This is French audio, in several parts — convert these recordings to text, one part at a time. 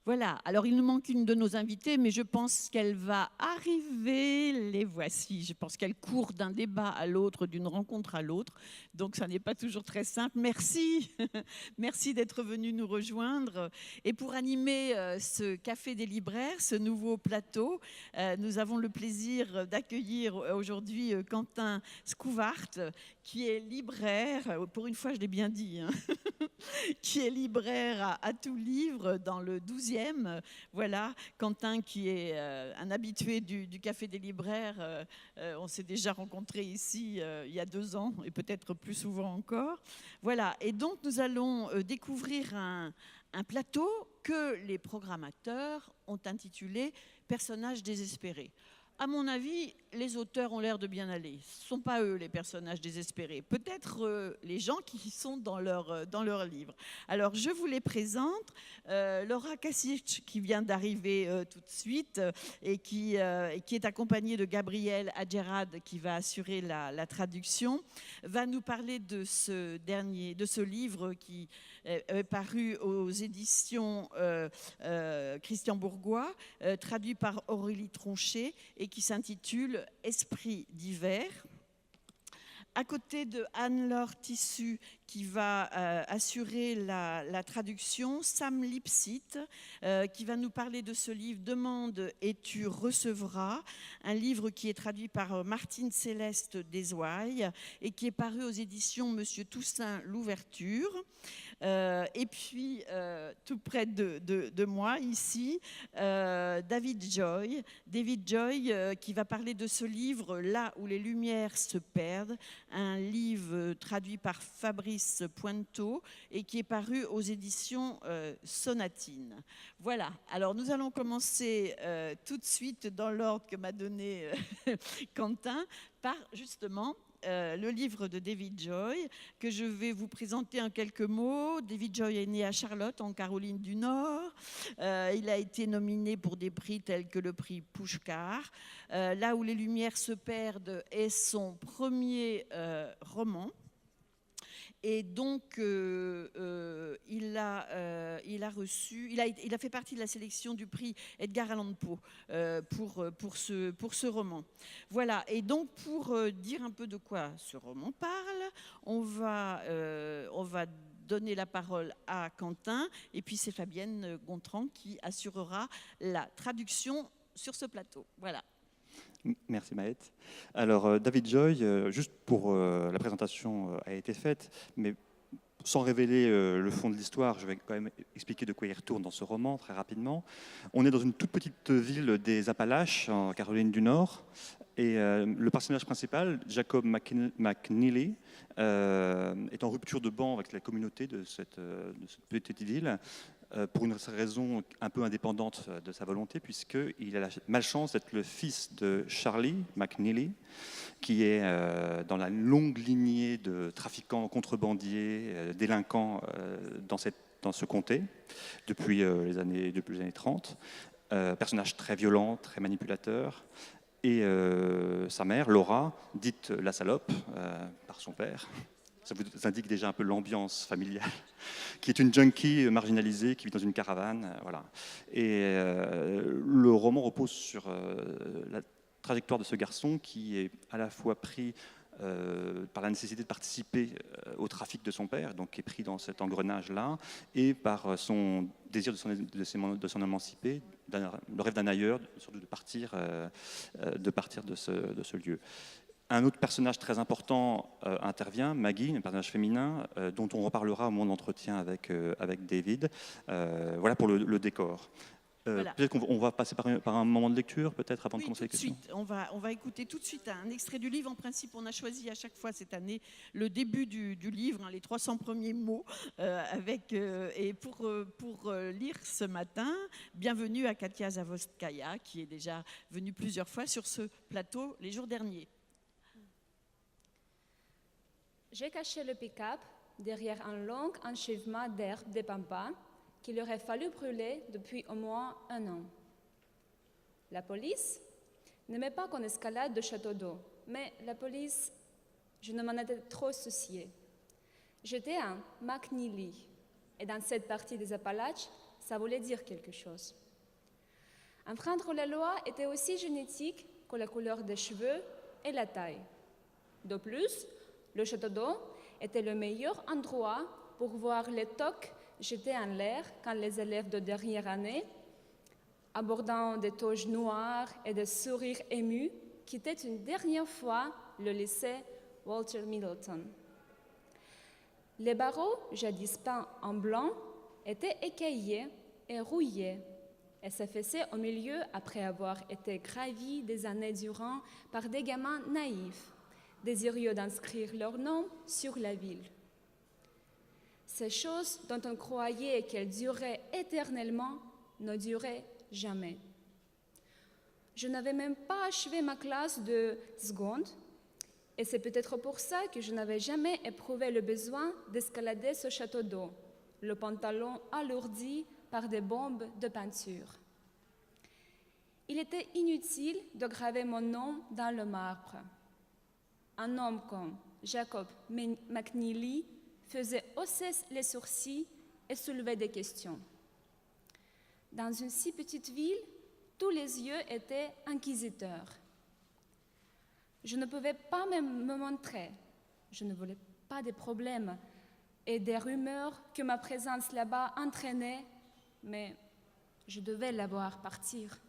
Voilà, alors il nous manque une de nos invitées, mais je pense qu'elle va arriver. Les voici. Je pense qu'elle court d'un débat à l'autre, d'une rencontre à l'autre. Donc ça n'est pas toujours très simple. Merci. Merci d'être venu nous rejoindre. Et pour animer ce Café des libraires, ce nouveau plateau, nous avons le plaisir d'accueillir aujourd'hui Quentin Scouvart, qui est libraire. Pour une fois, je l'ai bien dit, hein. Qui est libraire à tout livre dans le 12e. Voilà, Quentin qui est un habitué du Café des libraires. On s'est déjà rencontrés ici il y a 2 ans et peut-être plus souvent encore. Voilà, et donc nous allons découvrir un plateau que les programmateurs ont intitulé « Personnages désespérés ». À mon avis, les auteurs ont l'air de bien aller. Ce ne sont pas eux les personnages désespérés. Peut-être les gens qui sont dans leur livre. Alors, je vous les présente. Laura Kasic, qui vient d'arriver tout de suite et qui est accompagnée de Gabriel Adjerad, qui va assurer la traduction, va nous parler de ce livre qui est paru aux éditions Christian Bourgois, traduit par Aurélie Tronchet et qui s'intitule « Esprit d'hiver ». À côté de Anne-Laure Tissu, qui va assurer la traduction, Sam Lipsit, qui va nous parler de ce livre « Demande et tu recevras », un livre qui est traduit par Martine Céleste Desouailles et qui est paru aux éditions Monsieur Toussaint Louverture. Et puis, tout près de moi, ici, David Joy. David Joy qui va parler de ce livre « Là où les lumières se perdent », un livre traduit par Fabrice Pointeau et qui est paru aux éditions Sonatine. Voilà, alors nous allons commencer tout de suite dans l'ordre que m'a donné Quentin, par justement le livre de David Joy, que je vais vous présenter en quelques mots. David Joy est né à Charlotte, en Caroline du Nord. Il a été nominé pour des prix tels que le prix Pushkar. Là où les lumières se perdent est son premier roman. Et donc, il a fait partie de la sélection du prix Edgar Allan Poe pour ce roman. Voilà, et donc pour dire un peu de quoi ce roman parle, on va donner la parole à Quentin, et puis c'est Fabienne Gontran qui assurera la traduction sur ce plateau. Voilà. Merci Maët. Alors David Joy, juste pour la présentation a été faite, mais sans révéler le fond de l'histoire, je vais quand même expliquer de quoi il retourne dans ce roman très rapidement. On est dans une toute petite ville des Appalaches, en Caroline du Nord, et le personnage principal, Jacob McNeely, est en rupture de ban avec la communauté de cette petite ville, pour une raison un peu indépendante de sa volonté, puisqu'il a la malchance d'être le fils de Charlie McNeely, qui est dans la longue lignée de trafiquants, contrebandiers, délinquants dans ce comté, depuis les années 30. Personnage très violent, très manipulateur. Et sa mère, Laura, dite la salope par son père. Ça vous indique déjà un peu l'ambiance familiale, qui est une junkie marginalisée qui vit dans une caravane. Voilà. Et le roman repose sur la trajectoire de ce garçon qui est à la fois pris par la nécessité de participer au trafic de son père, donc qui est pris dans cet engrenage-là, et par son désir de s'en émanciper, le rêve d'un ailleurs, surtout de partir de ce lieu. Un autre personnage très important intervient, Maggie, un personnage féminin, dont on reparlera au moment d'entretien avec David. Voilà pour le décor. Voilà. Peut-être qu'on va passer par un moment de lecture, peut-être, avant de commencer les questions. On va écouter tout de suite un extrait du livre. En principe, on a choisi à chaque fois cette année le début du livre, les 300 premiers mots, et pour lire ce matin, bienvenue à Katia Zavostkaya, qui est déjà venue plusieurs fois sur ce plateau les jours derniers. J'ai caché le pick-up derrière un long enchevêtrement d'herbes de pampa qu'il aurait fallu brûler depuis au moins 1 an. La police n'aimait pas qu'on escalade le château d'eau, mais la police, je ne m'en étais trop souciée. J'étais un McNeely, et dans cette partie des Appalaches, ça voulait dire quelque chose. Enfreindre la loi était aussi génétique que la couleur des cheveux et la taille. De plus, le château d'eau était le meilleur endroit pour voir les toques jetées en l'air quand les élèves de dernière année, abordant des toges noires et des sourires émus, quittaient une dernière fois le lycée Walter Middleton. Les barreaux, jadis peints en blanc, étaient écaillés et rouillés et s'affaissaient au milieu après avoir été gravis des années durant par des gamins naïfs, désireux d'inscrire leur nom sur la ville. Ces choses dont on croyait qu'elles duraient éternellement ne duraient jamais. Je n'avais même pas achevé ma classe de seconde, et c'est peut-être pour ça que je n'avais jamais éprouvé le besoin d'escalader ce château d'eau, le pantalon alourdi par des bombes de peinture. Il était inutile de graver mon nom dans le marbre. Un homme comme Jacob McNeely faisait hausser les sourcils et soulevait des questions. Dans une si petite ville, tous les yeux étaient inquisiteurs. Je ne pouvais pas même me montrer. Je ne voulais pas de problèmes et des rumeurs que ma présence là-bas entraînait, mais je devais la voir partir.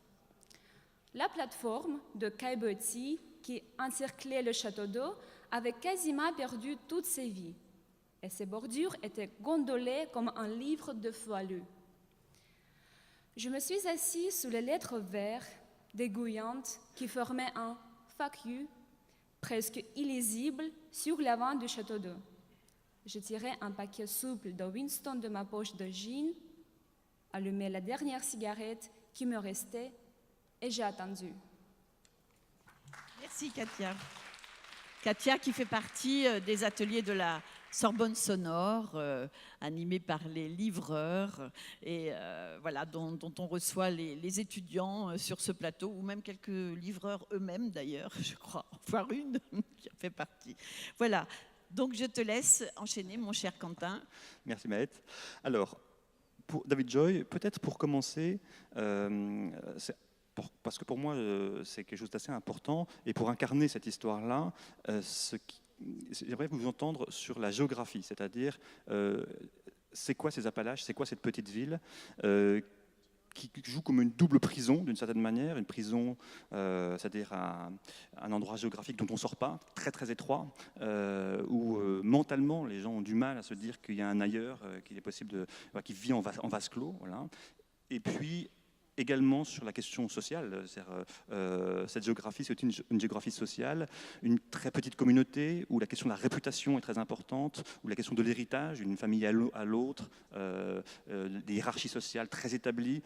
La plateforme de Kaibotti qui encerclait le château d'eau avait quasiment perdu toute ses vies, et ses bordures étaient gondolées comme un livre de Foilu. Je me suis assise sous les lettres vertes dégouillantes qui formaient un « fuck you » presque illisible sur l'avant du château d'eau. Je tirai un paquet souple de Winston de ma poche de jean, allumai la dernière cigarette qui me restait et j'ai attendu. Merci Katia. Katia qui fait partie des ateliers de la Sorbonne Sonore, animés par les livreurs, et voilà, dont on reçoit les étudiants sur ce plateau, ou même quelques livreurs eux-mêmes d'ailleurs, je crois, voire une qui en fait partie. Voilà, donc je te laisse enchaîner, mon cher Quentin. Merci Maët. Alors, pour David Joy, peut-être pour commencer, parce que pour moi, c'est quelque chose d'assez important, et pour incarner cette histoire-là, j'aimerais vous entendre sur la géographie, c'est-à-dire c'est quoi ces Appalaches, c'est quoi cette petite ville qui joue comme une double prison d'une certaine manière, une prison, c'est-à-dire un endroit géographique dont on ne sort pas, très très étroit, où mentalement les gens ont du mal à se dire qu'il y a un ailleurs, qu'il est possible qui vit en vase clos, voilà. Et puis également sur la question sociale, cette géographie, c'est une géographie sociale, une très petite communauté où la question de la réputation est très importante, où la question de l'héritage, d'une famille à l'autre, des hiérarchies sociales très établies,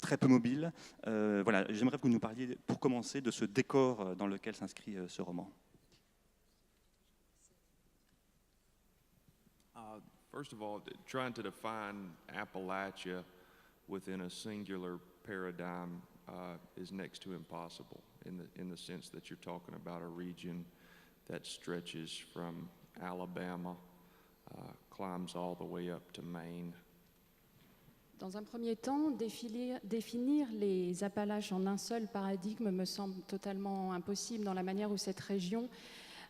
très peu mobiles. Voilà, j'aimerais que vous nous parliez, pour commencer, de ce décor dans lequel s'inscrit ce roman. First of all, trying to define Appalachia within a singular paradigm is next to impossible in the sense that you're talking about a region that stretches from Alabama, climbs all the way up to Maine. Dans un premier temps, définir les Appalaches en un seul paradigme me semble totalement impossible dans la manière où cette région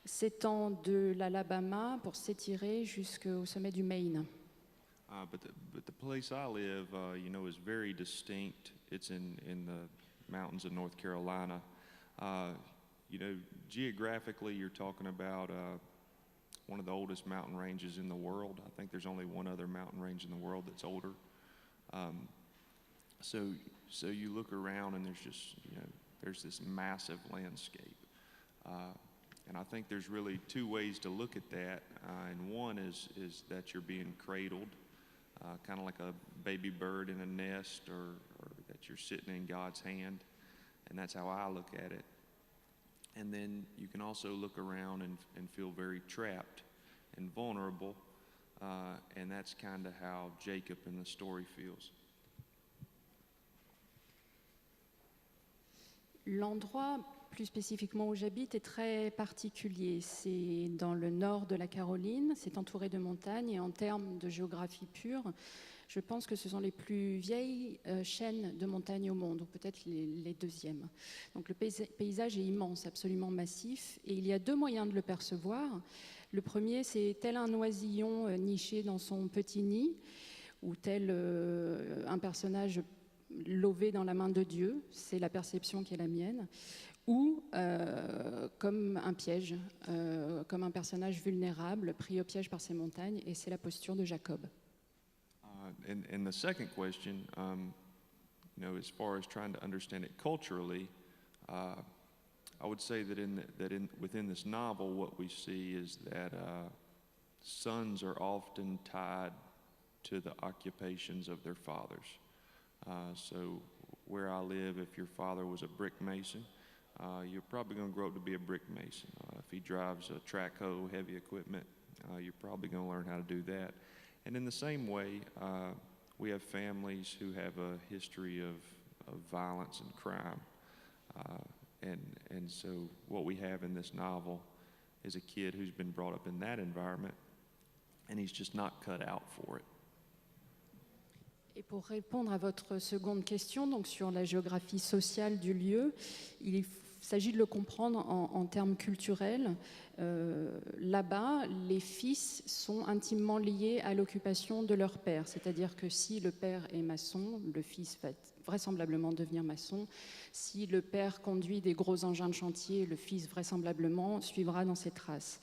s'étend de l'Alabama pour s'étirer jusqu'au sommet du Maine. But the place I live, is very distinct. It's in the mountains of North Carolina. Geographically, you're talking about one of the oldest mountain ranges in the world. I think there's only one other mountain range in the world that's older. So you look around and there's just, there's this massive landscape. And I think there's really two ways to look at that. And one is that you're being cradled, kind of like a baby bird in a nest, or that you're sitting in God's hand. And that's how I look at it. And then you can also look around and feel very trapped and vulnerable. And that's kind of how Jacob in the story feels. L'endroit, plus spécifiquement où j'habite, est très particulier. C'est dans le nord de la Caroline, c'est entouré de montagnes et en termes de géographie pure, Je pense que ce sont les plus vieilles chaînes de montagnes au monde, ou peut-être les deuxièmes. Donc le paysage est immense, absolument massif, et il y a deux moyens de le percevoir. Le premier, c'est tel un oisillon niché dans son petit nid, ou tel un personnage lové dans la main de Dieu, c'est la perception qui est la mienne, ou comme un piège, comme un personnage vulnérable pris au piège par ces montagnes, et c'est la posture de Jacob. And the second question, as far as trying to understand it culturally, I would say that within this novel, what we see is that sons are often tied to the occupations of their fathers. So where I live, if your father was a brick mason, you're probably going to grow up to be a brick mason. If he drives a track hoe, heavy equipment, you're probably going to learn how to do that. And in the same way, we have families who have a history of violence and crime. And so what we have in this novel is a kid who's been brought up in that environment, and he's just not cut out for it. Et pour répondre à votre seconde question, donc sur la géographie sociale du lieu, il s'agit de le comprendre en termes culturels. Là-bas, les fils sont intimement liés à l'occupation de leur père, c'est-à-dire que si le père est maçon, le fils va vraisemblablement devenir maçon. Si le père conduit des gros engins de chantier, le fils vraisemblablement suivra dans ses traces.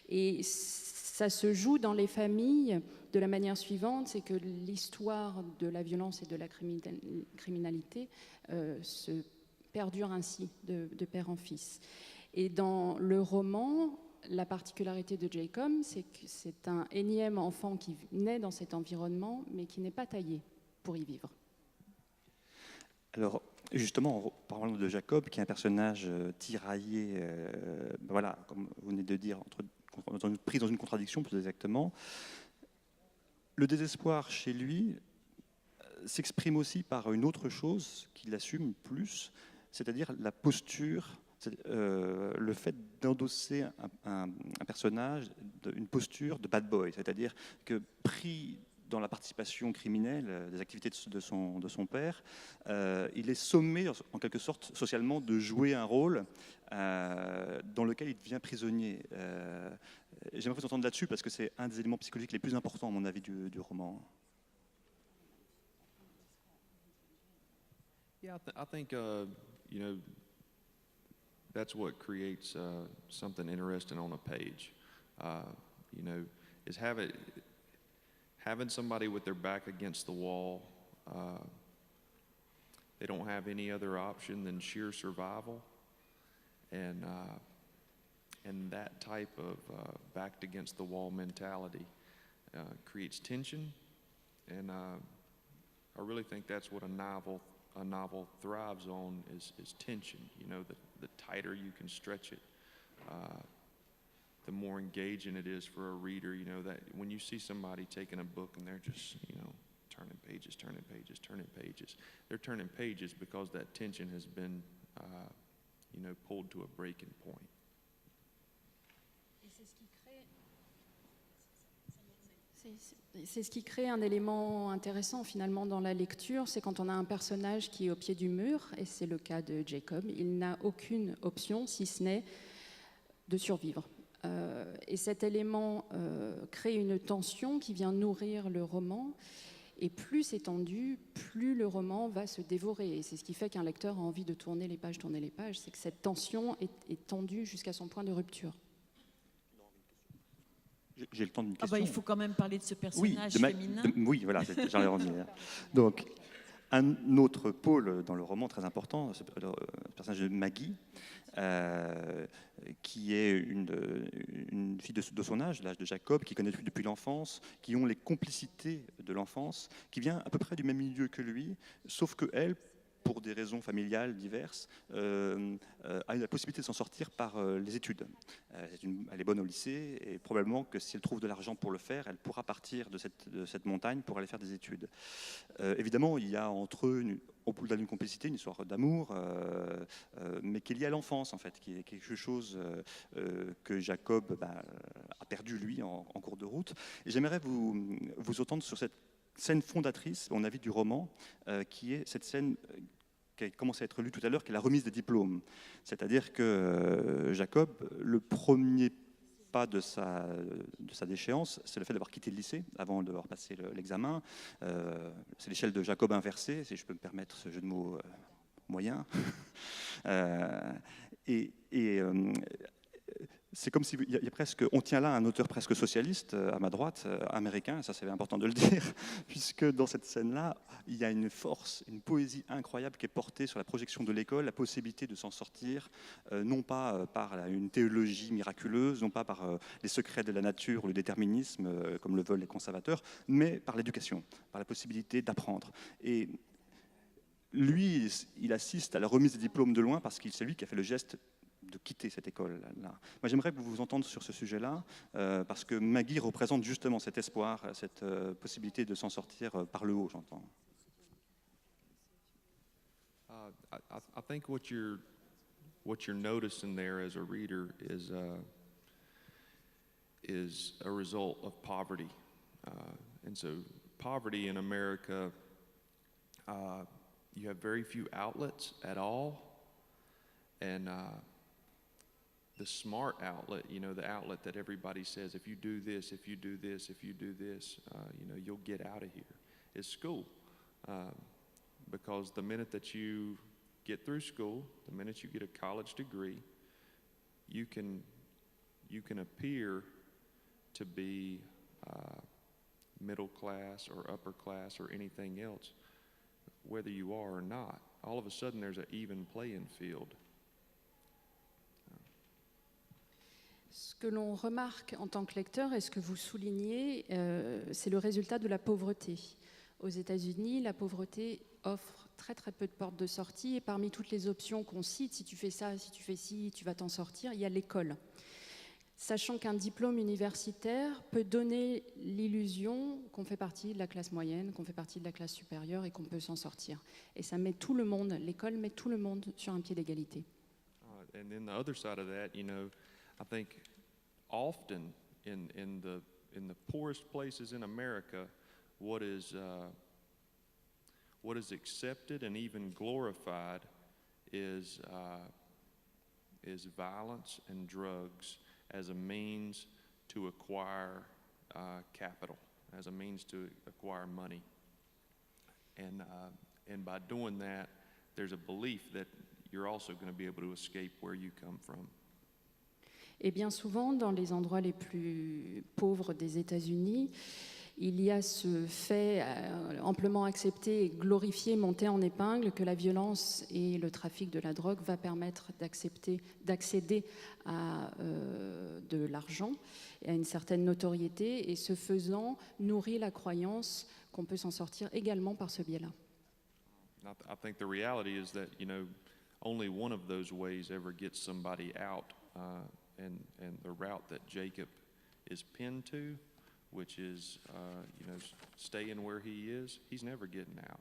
Et ça se joue dans les familles de la manière suivante, c'est que l'histoire de la violence et de la criminalité se perdure ainsi de père en fils. Et dans le roman, la particularité de Jacob, c'est que c'est un énième enfant qui naît dans cet environnement, mais qui n'est pas taillé pour y vivre. Alors, justement, en parlant de Jacob, qui est un personnage tiraillé, voilà, comme vous venez de dire, pris dans une contradiction, plus exactement, le désespoir chez lui s'exprime aussi par une autre chose qu'il assume plus, c'est-à-dire la posture, le fait d'endosser un personnage, une posture de bad boy, c'est-à-dire que pris dans la participation criminelle des activités de son père, il est sommé, en quelque sorte, socialement, de jouer un rôle dans lequel il devient prisonnier. J'aimerais vous entendre là-dessus, parce que c'est un des éléments psychologiques les plus importants, à mon avis, du roman. Yeah, I think that's what creates something interesting on a page. Is having somebody with their back against the wall. They don't have any other option than sheer survival, and that type of backed against the wall mentality creates tension, and I really think that's what a novel thrives on is tension. The tighter you can stretch it, the more engaging it is for a reader. That when you see somebody taking a book and they're just, turning pages, they're turning pages because that tension has been, pulled to a breaking point. C'est ce qui crée un élément intéressant finalement dans la lecture, c'est quand on a un personnage qui est au pied du mur, et c'est le cas de Jacob, il n'a aucune option si ce n'est de survivre. Et cet élément crée une tension qui vient nourrir le roman, et plus c'est tendu, plus le roman va se dévorer. Et c'est ce qui fait qu'un lecteur a envie de tourner les pages, c'est que cette tension est tendue jusqu'à son point de rupture. J'ai le temps d'une question. Il faut quand même parler de ce personnage féminin. Oui, voilà, j'en ai envie. Donc, un autre pôle dans le roman très important, c'est le personnage de Maggie, qui est une fille de son âge, l'âge de Jacob, qui connaît depuis l'enfance, qui ont les complicités de l'enfance, qui vient à peu près du même milieu que lui, sauf que elle, pour des raisons familiales diverses, a la possibilité de s'en sortir par les études. Elle est bonne au lycée, et probablement que si elle trouve de l'argent pour le faire, elle pourra partir de cette montagne pour aller faire des études. Évidemment, il y a entre eux, au-delà d'une complicité, une histoire d'amour, mais qui est liée à l'enfance, en fait, qui est quelque chose que Jacob a perdu, lui, en cours de route. Et j'aimerais vous entendre sur cette scène fondatrice, à mon avis, du roman, qui est cette scène qui a commencé à être lue tout à l'heure, qui est la remise des diplômes. C'est-à-dire que Jacob, le premier pas de sa déchéance, c'est le fait d'avoir quitté le lycée avant d'avoir passé l'examen. C'est l'échelle de Jacob inversée, si je peux me permettre ce jeu de mots moyen. C'est comme si on tient là un auteur presque socialiste à ma droite, américain, ça c'est important de le dire, puisque dans cette scène-là, il y a une force, une poésie incroyable qui est portée sur la projection de l'école, la possibilité de s'en sortir, non pas par une théologie miraculeuse, non pas par les secrets de la nature ou le déterminisme, comme le veulent les conservateurs, mais par l'éducation, par la possibilité d'apprendre. Et lui, il assiste à la remise des diplômes de loin parce que c'est lui qui a fait le geste de quitter cette école-là. Moi, j'aimerais vous entendre sur ce sujet-là, parce que Maggie représente justement cet espoir, cette possibilité de s'en sortir par le haut, j'entends. I think what you're noticing there as a reader is a result of poverty, and so poverty in America, you have very few outlets at all, and the smart outlet, the outlet that everybody says, if you do this, if you do this, if you do this, you'll get out of here, is school. Because the minute that you get through school, the minute you get a college degree, you can appear to be middle class or upper class or anything else, whether you are or not. All of a sudden, there's an even playing field. Ce que l'on remarque en tant que lecteur et ce que vous soulignez, c'est le résultat de la pauvreté. Aux États-Unis, la pauvreté offre très très peu de portes de sortie et parmi toutes les options qu'on cite, si tu fais ça, si tu fais ci, tu vas t'en sortir, il y a l'école. Sachant qu'un diplôme universitaire peut donner l'illusion qu'on fait partie de la classe moyenne, qu'on fait partie de la classe supérieure et qu'on peut s'en sortir. Et ça met tout le monde, l'école met tout le monde sur un pied d'égalité. And then the other side of that, I think often in the poorest places in America, what is accepted and even glorified is violence and drugs as a means to acquire capital, as a means to acquire money, and by doing that, there's a belief that you're also going to be able to escape where you come from. Et bien souvent, dans les endroits les plus pauvres des États-Unis, il y a ce fait amplement accepté et glorifié, monté en épingle, que la violence et le trafic de la drogue va permettre d'accéder à de l'argent et à une certaine notoriété, et ce faisant, nourrit la croyance qu'on peut s'en sortir également par ce biais-là. I think the reality is that, only one of those ways ever gets somebody out. And the route that Jacob is pinned to, which is, staying where he is, he's never getting out.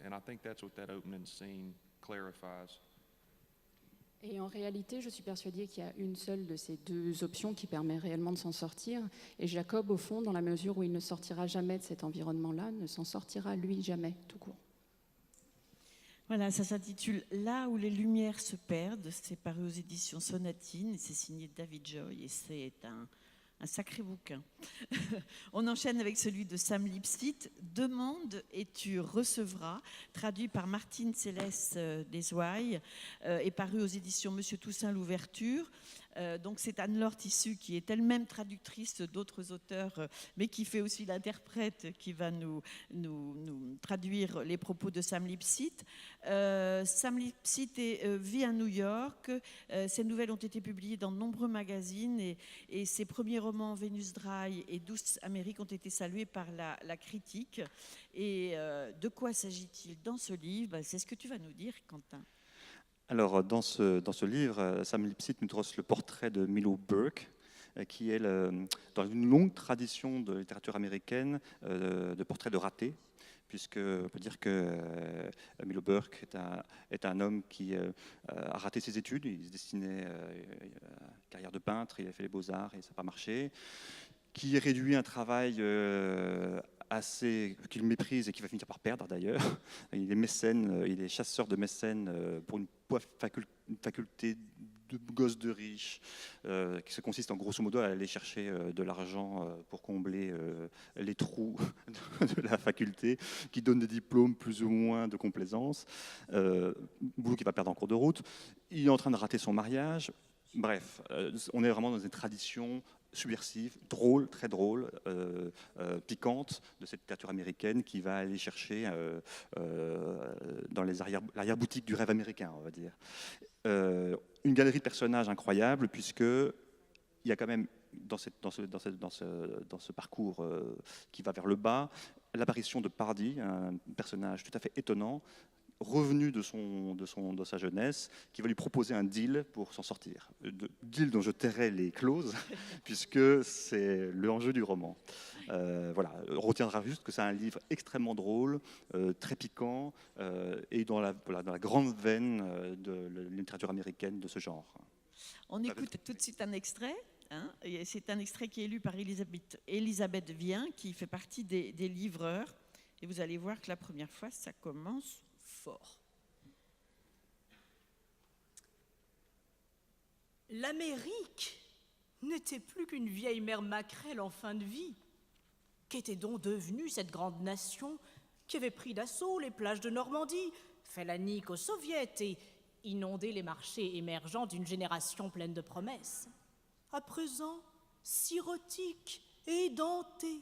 And I think that's what that opening scene clarifies. Et en réalité, je suis persuadée qu'il y a une seule de ces deux options qui permet réellement de s'en sortir. Et Jacob, au fond, dans la mesure où il ne sortira jamais de cet environnement-là, ne s'en sortira lui jamais, tout court. Voilà, ça s'intitule « Là où les lumières se perdent ». C'est paru aux éditions Sonatine, c'est signé David Joy et c'est un sacré bouquin. On enchaîne avec celui de Sam Lipsythe, « Demande et tu recevras », traduit par Martine Céleste Desouailles et paru aux éditions Monsieur Toussaint l'Ouverture. Donc c'est Anne-Laure Tissu qui est elle-même traductrice d'autres auteurs, mais qui fait aussi l'interprète qui va nous traduire les propos de Sam Lipsythe. Sam Lipsythe vit à New York. Ses nouvelles ont été publiées dans de nombreux magazines et ses premiers romans Venus Dry et Douce Amérique ont été salués par la critique. Et de quoi s'agit-il dans ce livre ? C'est ce que tu vas nous dire, Quentin. Alors, dans ce livre, Sam Lipsythe nous dresse le portrait de Milo Burke, qui est dans une longue tradition de littérature américaine de portraits de ratés, puisque on peut dire que Milo Burke est un homme qui a raté ses études. Il se destinait à une carrière de peintre, il a fait les beaux-arts et ça n'a pas marché, qui réduit un travail qu'il méprise et qu'il va finir par perdre d'ailleurs. Il est mécène, il est chasseur de mécènes pour une faculté de gosses de riches, qui se consiste en grosso modo à aller chercher de l'argent pour combler les trous de la faculté, qui donne des diplômes plus ou moins de complaisance, boulot qu'il va perdre en cours de route. Il est en train de rater son mariage. Bref, on est vraiment dans une tradition subversive, drôle, très drôle, piquante de cette littérature américaine qui va aller chercher dans l'arrière-boutique du rêve américain, on va dire. Une galerie de personnages incroyable, puisqu'il y a quand même, dans ce parcours qui va vers le bas, l'apparition de Pardy, un personnage tout à fait étonnant, revenu de sa jeunesse, qui va lui proposer un deal pour s'en sortir. Deal dont je tairai les clauses, puisque c'est l'enjeu du roman. Voilà, on retiendra juste que c'est un livre extrêmement drôle, très piquant, et dans la grande veine de la littérature américaine de ce genre. On écoute tout de suite un extrait. Et c'est un extrait qui est lu par Elisabeth Vien, qui fait partie des livreurs. Et vous allez voir que la première fois, ça commence fort. L'Amérique n'était plus qu'une vieille mère maquerelle en fin de vie. Qu'était donc devenue cette grande nation qui avait pris d'assaut les plages de Normandie, fait la nique aux soviets et inondé les marchés émergents d'une génération pleine de promesses? À présent, sirotique et édentée,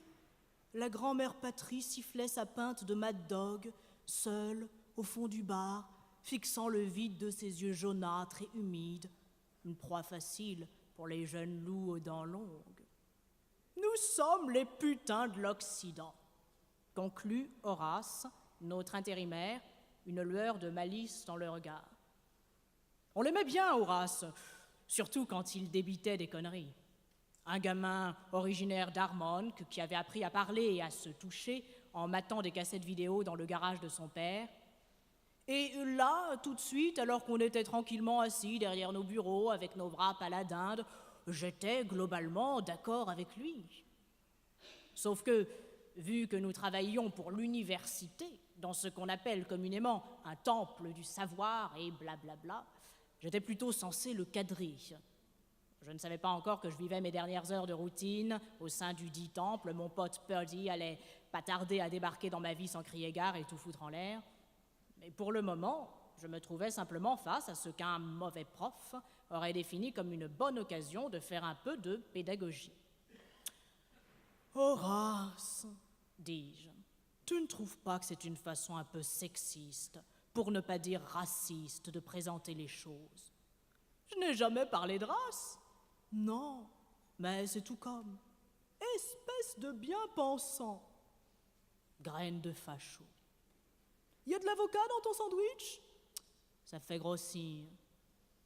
la grand-mère patrie sifflait sa pinte de Mad Dog, seule, au fond du bar, fixant le vide de ses yeux jaunâtres et humides, une proie facile pour les jeunes loups aux dents longues. Nous sommes les putains de l'Occident, conclut Horace, notre intérimaire, une lueur de malice dans le regard. On l'aimait bien, Horace, surtout quand il débitait des conneries. Un gamin originaire d'Armonk qui avait appris à parler et à se toucher en matant des cassettes vidéo dans le garage de son père. Et là, tout de suite, alors qu'on était tranquillement assis derrière nos bureaux avec nos wraps à la dinde, j'étais globalement d'accord avec lui. Sauf que, vu que nous travaillions pour l'université, dans ce qu'on appelle communément un temple du savoir et blablabla, j'étais plutôt censé le cadrer. Je ne savais pas encore que je vivais mes dernières heures de routine au sein du dit temple. Mon pote Purdy allait pas tarder à débarquer dans ma vie sans crier gare et tout foutre en l'air. Mais pour le moment, je me trouvais simplement face à ce qu'un mauvais prof aurait défini comme une bonne occasion de faire un peu de pédagogie. « Horace, dis-je, tu ne trouves pas que c'est une façon un peu sexiste, pour ne pas dire raciste, de présenter les choses? Je n'ai jamais parlé de race. Non, mais c'est tout comme. Espèce de bien-pensant. Graine de facho. Y a de l'avocat dans ton sandwich? Ça fait grossir.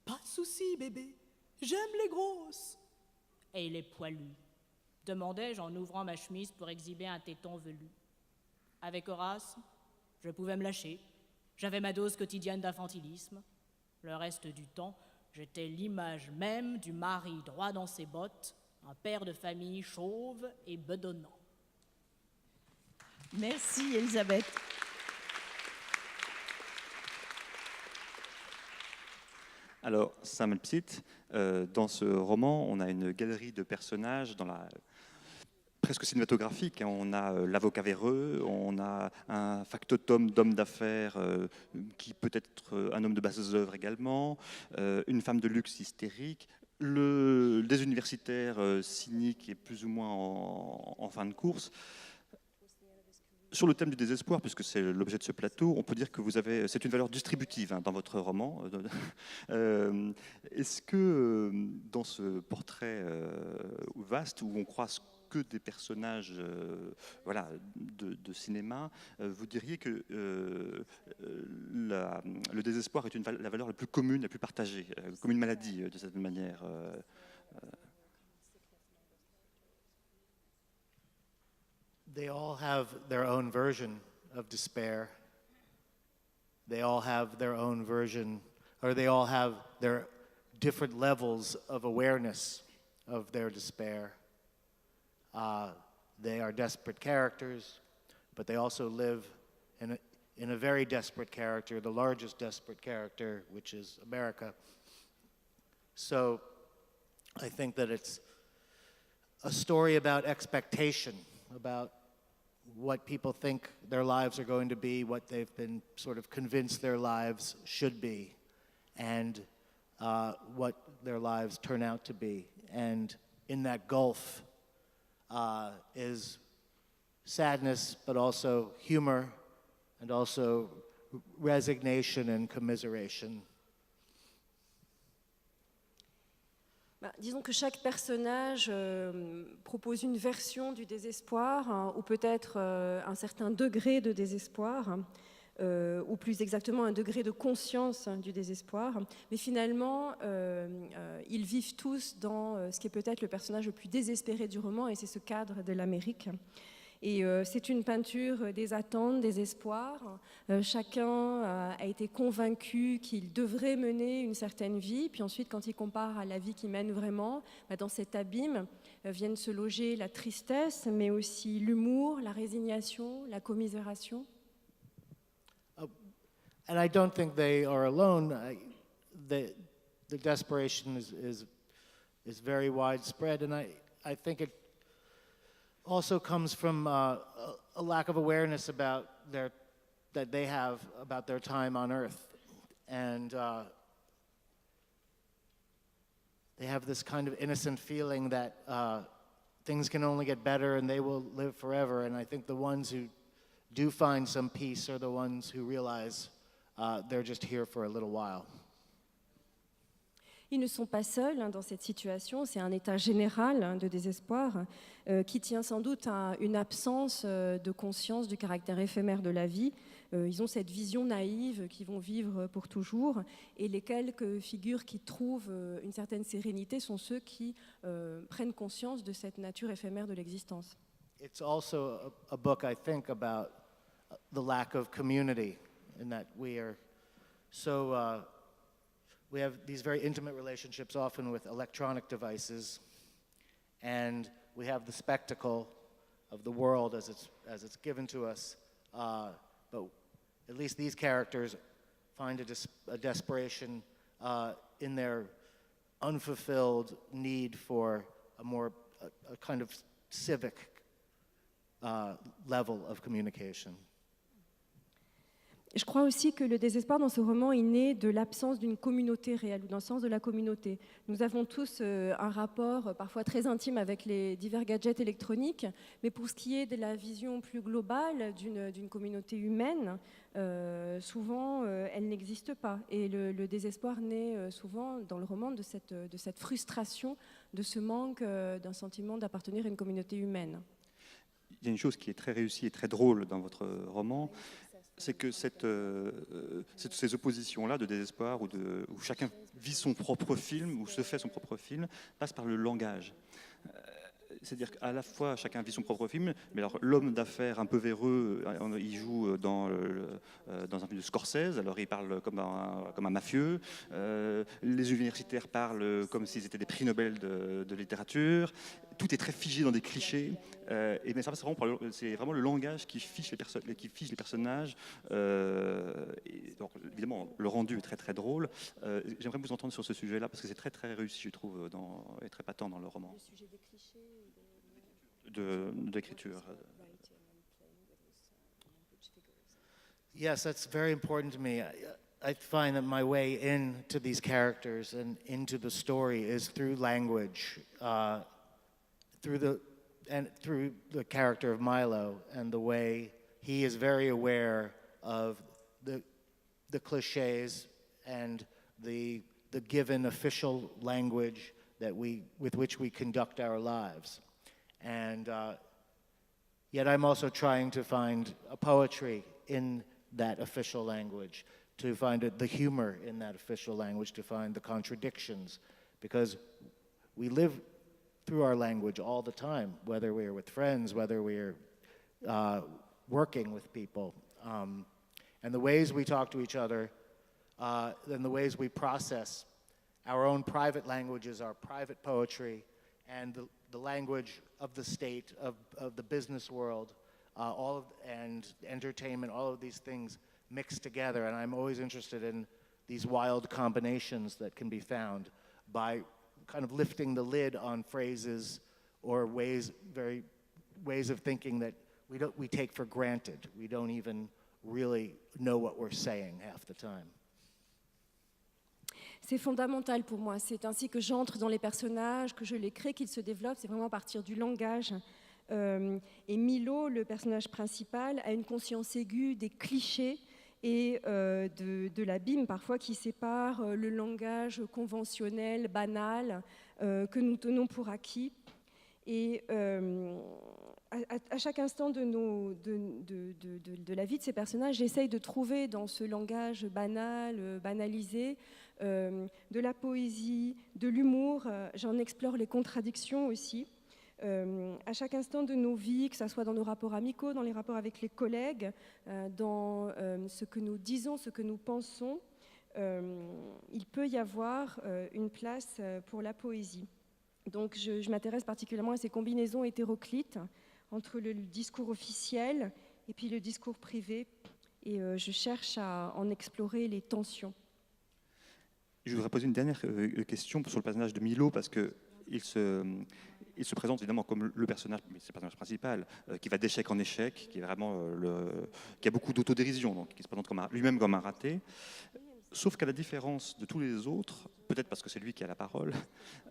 Pas de souci, bébé. J'aime les grosses. Et les poilus, demandai-je en ouvrant ma chemise pour exhiber un téton velu. Avec Horace, je pouvais me lâcher. J'avais ma dose quotidienne d'infantilisme. Le reste du temps, j'étais l'image même du mari droit dans ses bottes, un père de famille chauve et bedonnant. Merci Elisabeth. Alors, Samuel Psit, dans ce roman, on a une galerie de personnages presque cinématographique. On a l'avocat véreux, on a un factotum d'homme d'affaires qui peut être un homme de basse œuvre également, une femme de luxe hystérique, des universitaires cyniques et plus ou moins en fin de course. Sur le thème du désespoir, puisque c'est l'objet de ce plateau, on peut dire que c'est une valeur distributive dans votre roman. Est-ce que dans ce portrait vaste où on croise que des personnages de cinéma, vous diriez que le désespoir est la valeur la plus commune, la plus partagée, comme une maladie de cette manière They all have their own version of despair. They all have their own version, or they all have their different levels of awareness of their despair. They are desperate characters. but they also live in a very desperate character, the largest desperate character, which is America. So I think that it's a story about expectation, about what people think their lives are going to be, what they've been sort of convinced their lives should be, and what their lives turn out to be. And in that gulf is sadness, but also humor, and also resignation and commiseration. Disons que chaque personnage propose une version du désespoir, hein, ou peut-être un certain degré de désespoir, ou plus exactement un degré de conscience du désespoir. Mais finalement, ils vivent tous dans ce qui est peut-être le personnage le plus désespéré du roman, et c'est ce cadre de l'Amérique. Et c'est une peinture des attentes, des espoirs. Chacun a été convaincu qu'il devrait mener une certaine vie. Puis ensuite, quand il compare à la vie qu'il mène vraiment, dans cet abîme viennent se loger la tristesse, mais aussi l'humour, la résignation, la commisération. And I don't think they are alone. The desperation is very widespread, and I think it also comes from a lack of awareness about that they have about their time on Earth, and they have this kind of innocent feeling that things can only get better and they will live forever. And I think the ones who do find some peace are the ones who realize they're just here for a little while. Ils ne sont pas seuls dans cette situation, c'est un état général de désespoir qui tient sans doute à une absence de conscience du caractère éphémère de la vie. Ils ont cette vision naïve qu'ils vont vivre pour toujours, et les quelques figures qui trouvent une certaine sérénité sont ceux qui prennent conscience de cette nature éphémère de l'existence. It's also a book, I think, about the lack of community, in that we are so... we have these very intimate relationships often with electronic devices, and we have the spectacle of the world as it's given to us, but at least these characters find a desperation in their unfulfilled need for a kind of civic level of communication. Je crois aussi que le désespoir dans ce roman est né de l'absence d'une communauté réelle, ou d'un sens de la communauté. Nous avons tous un rapport parfois très intime avec les divers gadgets électroniques, mais pour ce qui est de la vision plus globale d'une communauté humaine, souvent elle n'existe pas. Et le désespoir naît souvent dans le roman de cette frustration, de ce manque d'un sentiment d'appartenir à une communauté humaine. Il y a une chose qui est très réussie et très drôle dans votre roman, c'est que ces oppositions-là de désespoir, où chacun vit son propre film, ou se fait son propre film, passent par le langage. C'est-à-dire qu'à la fois, chacun vit son propre film, mais alors l'homme d'affaires un peu véreux, il joue dans un film de Scorsese, alors il parle comme un mafieux, les universitaires parlent comme s'ils étaient des prix Nobel de littérature, tout est très figé dans des clichés, mais ça passe vraiment c'est vraiment le langage qui fige les personnages, et donc évidemment le rendu est très très drôle. J'aimerais vous entendre sur ce sujet-là, parce que c'est très très réussi, je trouve, et très patent dans le roman. Le sujet des clichés d'écriture. Yes, that's very important to me. I find that my way into these characters and into the story is through language, through the character of Milo, and the way he is very aware of the cliches and the given official language with which we conduct our lives. And yet I'm also trying to find a poetry in that official language, to find the humor in that official language, to find the contradictions, because we live through our language all the time, whether we're with friends, whether we're working with people. And the ways we talk to each other, and the ways we process our own private languages, our private poetry, and the language of the state, of the business world, and entertainment, all of these things mixed together. And I'm always interested in these wild combinations that can be found by kind of lifting the lid on phrases or ways of thinking that we take for granted. We don't even really know what we're saying half the time. C'est fondamental pour moi. C'est ainsi que j'entre dans les personnages, que je les crée, qu'ils se développent. C'est vraiment à partir du langage. Et Milo, le personnage principal, a une conscience aiguë des clichés et de l'abîme parfois qui sépare le langage conventionnel, banal, que nous tenons pour acquis. Et à chaque instant de la vie de ces personnages, j'essaye de trouver dans ce langage banal, banalisé, de la poésie, de l'humour. J'en explore les contradictions aussi. À chaque instant de nos vies, que ce soit dans nos rapports amicaux, dans les rapports avec les collègues, dans ce que nous disons, ce que nous pensons, il peut y avoir une place pour la poésie. Donc je m'intéresse particulièrement à ces combinaisons hétéroclites entre le discours officiel et puis le discours privé, et je cherche à en explorer les tensions. Je voudrais poser une dernière question sur le personnage de Milo, parce qu'il se présente évidemment comme le personnage, mais c'est le personnage principal, qui va d'échec en échec, qui est vraiment qui a beaucoup d'autodérision, donc qui se présente lui-même comme un raté. Sauf qu'à la différence de tous les autres, peut-être parce que c'est lui qui a la parole,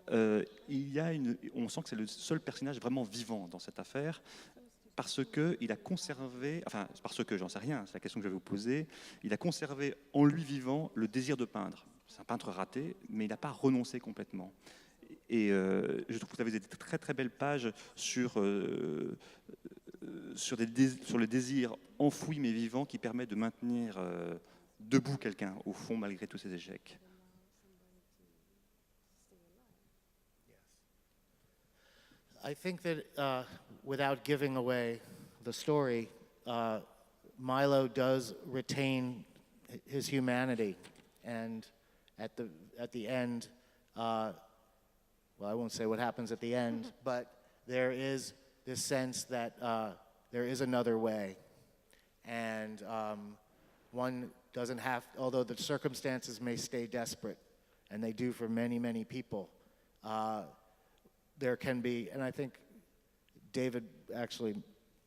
on sent que c'est le seul personnage vraiment vivant dans cette affaire, parce qu'il a conservé, enfin parce que j'en sais rien, c'est la question que je vais vous poser, il a conservé en lui vivant le désir de peindre. C'est un peintre raté, mais il n'a pas renoncé complètement. Et je trouve que vous avez des très très belles pages sur le désir enfoui mais vivant qui permet de maintenir debout quelqu'un, au fond, malgré tous ses échecs. I think that without giving away the story, Milo does retain his humanity, and at the end, well, I won't say what happens at the end, but there is this sense that there is another way, and one doesn't have, although the circumstances may stay desperate, and they do for many, many people, there can be, and I think David actually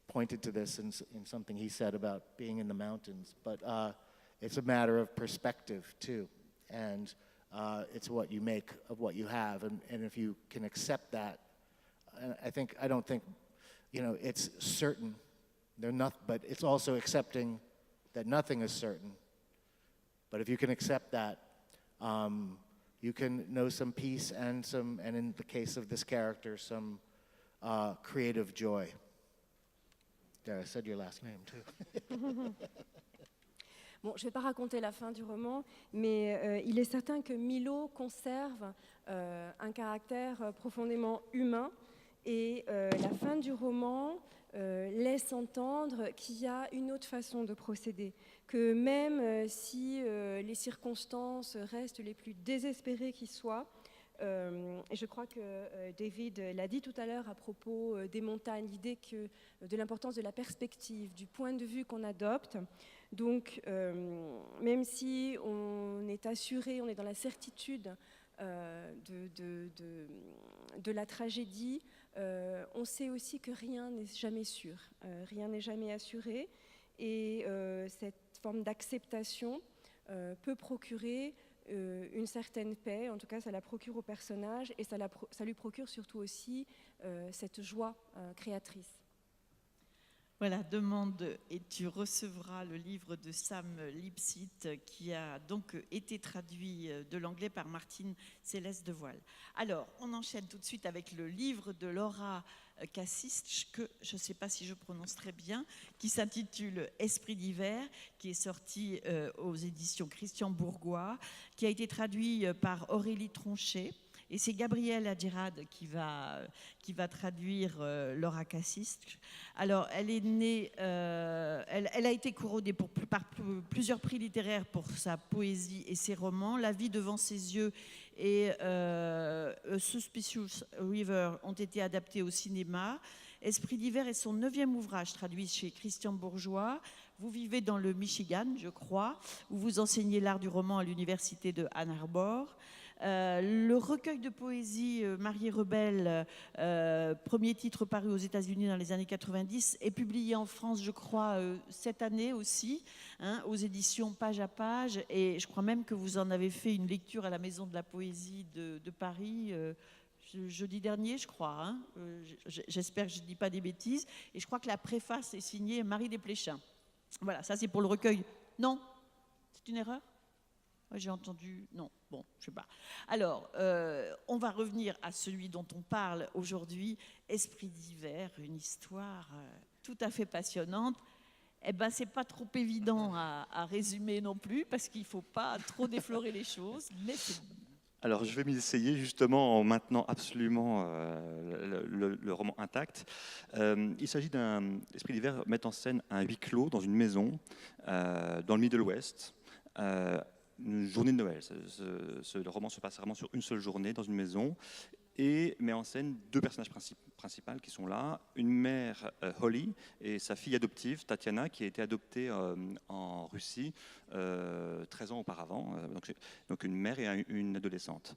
pointed to this in something he said about being in the mountains, but it's a matter of perspective too, and it's what you make of what you have, and if you can accept that, I don't think, it's certain, but it's also accepting that nothing is certain. But if you can accept that, you can know some peace and in the case of this character, some creative joy. There, I said your last name too. Bon, je ne vais pas raconter la fin du roman, mais il est certain que Milo conserve un caractère profondément humain, et la fin du roman laisse entendre qu'il y a une autre façon de procéder, que même si les circonstances restent les plus désespérées qui soient, et je crois que David l'a dit tout à l'heure à propos des montagnes, l'idée de l'importance de la perspective, du point de vue qu'on adopte. Donc, même si on est assuré, on est dans la certitude de la tragédie, on sait aussi que rien n'est jamais sûr, rien n'est jamais assuré, et cette forme d'acceptation peut procurer une certaine paix, en tout cas ça la procure au personnage, et ça lui procure surtout aussi cette joie créatrice. Voilà, demande et tu recevras le livre de Sam Lipsit qui a donc été traduit de l'anglais par Martine Céleste de Voile. Alors, on enchaîne tout de suite avec le livre de Laura Kassist, que je ne sais pas si je prononce très bien, qui s'intitule Esprit d'hiver, qui est sorti aux éditions Christian Bourgois, qui a été traduit par Aurélie Tronchet. Et c'est Gabrielle Adjirad qui va traduire Laura Kassist. Alors, elle est née, elle a été couronée par plusieurs prix littéraires pour sa poésie et ses romans. La vie devant ses yeux et A Suspicious River ont été adaptés au cinéma. Esprit d'hiver est son 9e ouvrage traduit chez Christian Bourgeois. Vous vivez dans le Michigan, je crois, où vous enseignez l'art du roman à l'université de Ann Arbor. Le recueil de poésie Mariée rebelle, premier titre paru aux États-Unis dans les années 90, est publié en France, je crois, cette année aussi, hein, aux éditions Page à Page. Et je crois même que vous en avez fait une lecture à la Maison de la Poésie de Paris jeudi dernier, je crois. Hein. J'espère que je ne dis pas des bêtises. Et je crois que la préface est signée Marie Desplechin. Voilà, ça c'est pour le recueil. Non, c'est une erreur ? J'ai entendu, non, bon, je sais pas. Alors, on va revenir à celui dont on parle aujourd'hui, Esprit d'hiver, une histoire tout à fait passionnante. Eh ben, c'est pas trop évident à résumer non plus, parce qu'il faut pas trop déflorer les choses, mais c'est... Alors, je vais m'y essayer justement en maintenant absolument le roman intact. Il s'agit d'un Esprit d'hiver met en scène un huis clos dans une maison dans le Middle West. Une journée de Noël. Le roman se passe vraiment sur une seule journée dans une maison et met en scène deux personnages principaux qui sont là. Une mère, Holly, et sa fille adoptive, Tatiana, qui a été adoptée en Russie 13 ans auparavant. Donc une mère et une adolescente.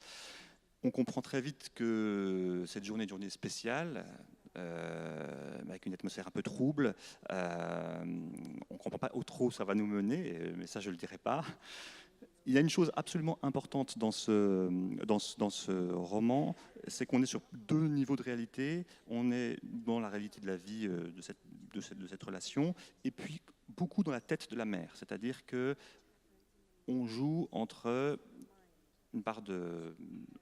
On comprend très vite que cette journée est une journée spéciale, avec une atmosphère un peu trouble. On ne comprend pas où trop ça va nous mener, mais ça je ne le dirai pas. Il y a une chose absolument importante dans ce roman, c'est qu'on est sur deux niveaux de réalité. On est dans la réalité de la vie de cette relation, et puis beaucoup dans la tête de la mère. C'est-à-dire qu'on joue entre une part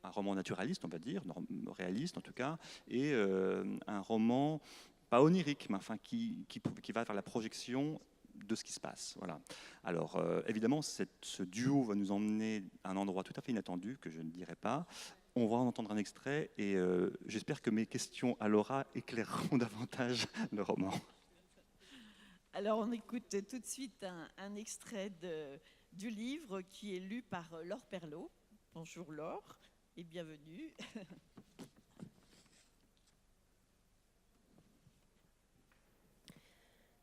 un roman naturaliste, on va dire, réaliste en tout cas, et un roman, pas onirique, mais enfin qui va vers la projection de ce qui se passe. Voilà. Alors, évidemment, ce duo va nous emmener à un endroit tout à fait inattendu, que je ne dirai pas. On va en entendre un extrait, et j'espère que mes questions à Laura éclaireront davantage le roman. Alors, on écoute tout de suite un extrait du livre qui est lu par Laure Perlot. Bonjour Laure, et bienvenue.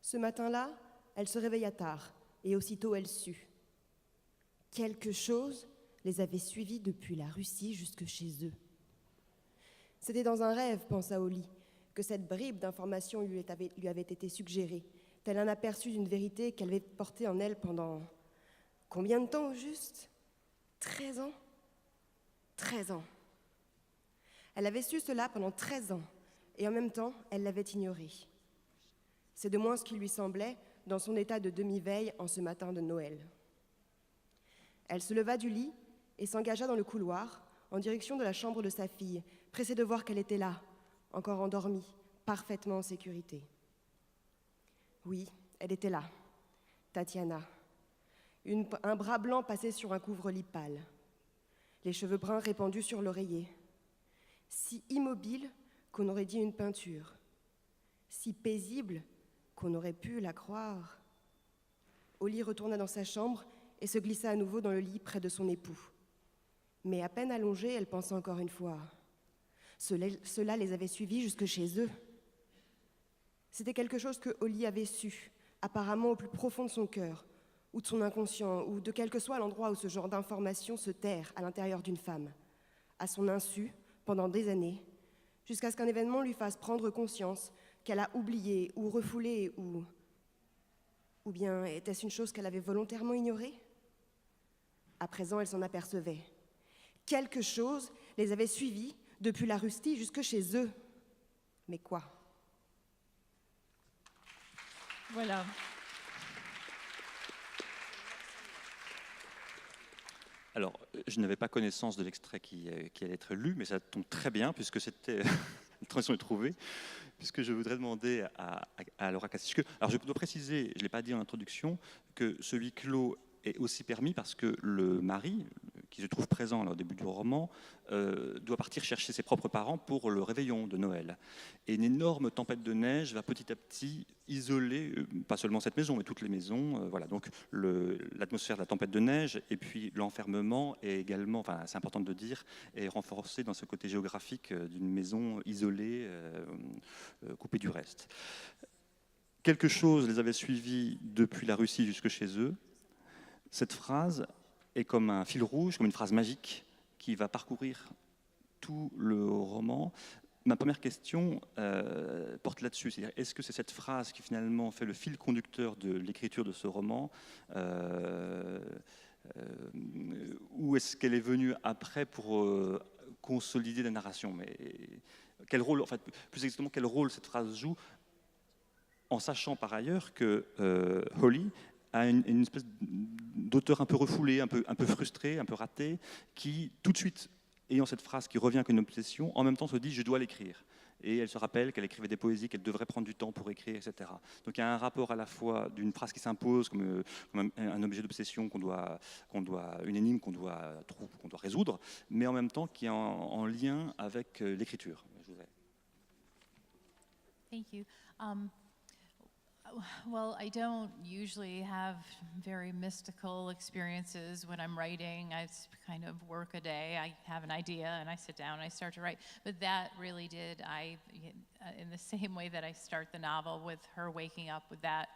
Ce matin-là, elle se réveilla tard, et aussitôt elle sut. Quelque chose les avait suivis depuis la Russie jusque chez eux. C'était dans un rêve, pensa Holly, que cette bribe d'information lui avait été suggérée, tel un aperçu d'une vérité qu'elle avait portée en elle pendant... Combien de temps au juste ? 13 ans ? 13 ans. Elle avait su cela pendant 13 ans, et en même temps, elle l'avait ignoré. C'est de moins ce qui lui semblait dans son état de demi-veille en ce matin de Noël. Elle se leva du lit et s'engagea dans le couloir en direction de la chambre de sa fille, pressée de voir qu'elle était là, encore endormie, parfaitement en sécurité. Oui, elle était là, Tatiana. Un bras blanc passé sur un couvre-lit pâle, les cheveux bruns répandus sur l'oreiller, si immobile qu'on aurait dit une peinture, si paisible qu'on aurait pu la croire. Holly retourna dans sa chambre et se glissa à nouveau dans le lit près de son époux. Mais à peine allongée, elle pensa encore une fois. Cela les avait suivis jusque chez eux. C'était quelque chose que Holly avait su, apparemment au plus profond de son cœur, ou de son inconscient, ou de quel que soit l'endroit où ce genre d'information se terre à l'intérieur d'une femme, à son insu, pendant des années, jusqu'à ce qu'un événement lui fasse prendre conscience qu'elle a oublié ou refoulé, ou bien était-ce une chose qu'elle avait volontairement ignorée ? À présent, elle s'en apercevait. Quelque chose les avait suivis depuis la Rustie jusque chez eux. Mais quoi ? Voilà. Alors, je n'avais pas connaissance de l'extrait qui allait être lu, mais ça tombe très bien, puisque c'était... La transition est trouvée, puisque je voudrais demander à Laura Kosciuszko. Alors, je dois préciser, je ne l'ai pas dit en introduction, que ce huis clos est aussi permis parce que le mari, qui se trouve présent là, au début du roman, doit partir chercher ses propres parents pour le réveillon de Noël. Et une énorme tempête de neige va petit à petit isoler, pas seulement cette maison, mais toutes les maisons. Voilà. Donc l'atmosphère de la tempête de neige et puis l'enfermement est également, enfin c'est important de dire, est renforcé dans ce côté géographique d'une maison isolée, coupée du reste. Quelque chose les avait suivis depuis la Russie jusque chez eux. Cette phrase est comme un fil rouge, comme une phrase magique qui va parcourir tout le roman. Ma première question porte là-dessus, c'est-à-dire est-ce que c'est cette phrase qui finalement fait le fil conducteur de l'écriture de ce roman ou est-ce qu'elle est venue après pour consolider la narration? Mais quel rôle, en fait, plus exactement, quel rôle cette phrase joue, en sachant par ailleurs que Holly a une espèce d'auteur un peu refoulé, un peu frustré, un peu raté, qui tout de suite, ayant cette phrase qui revient comme une obsession, en même temps se dit « je dois l'écrire ». Et elle se rappelle qu'elle écrivait des poésies, qu'elle devrait prendre du temps pour écrire, etc. Donc il y a un rapport à la fois d'une phrase qui s'impose comme un objet d'obsession une énigme qu'on doit résoudre, mais en même temps qui est en lien avec l'écriture. Thank you. Well, I don't usually have very mystical experiences when I'm writing. I kind of work a day, I have an idea, and I sit down and I start to write. But that really did, in the same way that I start the novel with her waking up with that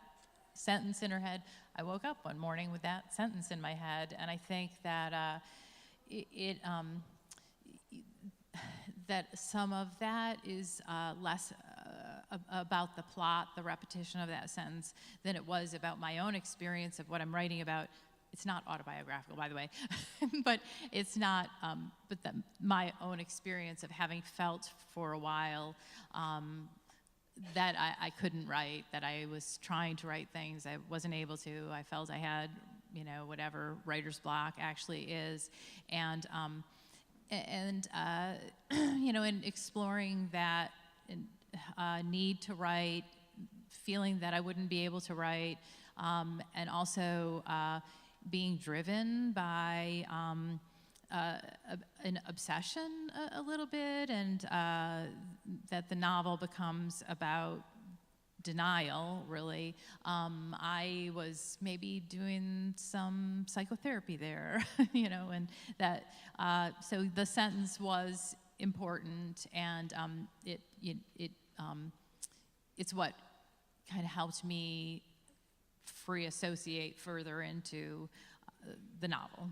sentence in her head, I woke up one morning with that sentence in my head, and I think that that some of that is less about the plot, the repetition of that sentence, than it was about my own experience of what I'm writing about. It's not autobiographical, by the way, but it's not, my own experience of having felt for a while that I couldn't write, that I was trying to write things, I wasn't able to, I felt I had, whatever writer's block actually is. And in exploring that need to write, feeling that I wouldn't be able to write, and also being driven by an obsession a little bit, and that the novel becomes about denial, really. I was maybe doing some psychotherapy there, and that, so the sentence was important, and it's what kind of helped me free associate further into the novel.